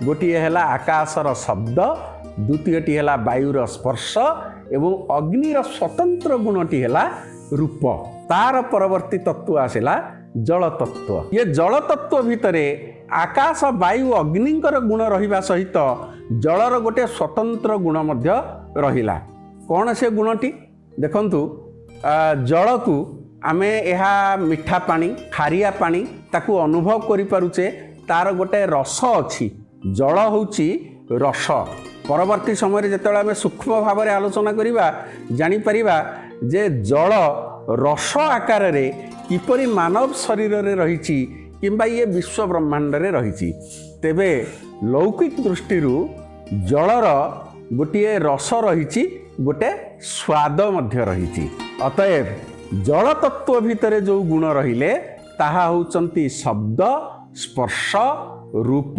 गोटे है आकाशर शब्द, द्वितीयटी है वायुर स्पर्श एवं अग्निर स्वतंत्र गुणटी है रूप। तार परवर्ती तत्व आसला जल तत्व। ये जल तत्व भितर आकाश वायु अग्निकर गुण रहिबा सहित जलर गोटे स्वतंत्र गुण मध्य रहिला। कौन से गुणटी देखंतु, जल को आमे एहा मिठा पानी खारिया पानी ताकू अनुभव करि पारुचे, तार गोटे रस अछि। जल होउची रस। परवर्ती समय जेतेबेले आमे सूक्ष्म भाव में आलोचना करिबा जानि परिबा जे जल रस आकार रे किपरि मानव शरीर रे रहिछि किंबा ये विश्व ब्रह्मांड रे रहिछि। तेबे लौकिक दृष्टि जलर गोटे रस रहिछि, गोटे स्वाद मध्य रहिछि। अतएव जल तत्व भितर जो गुण रहिले ताहा होउचंती शब्द, स्पर्श, रूप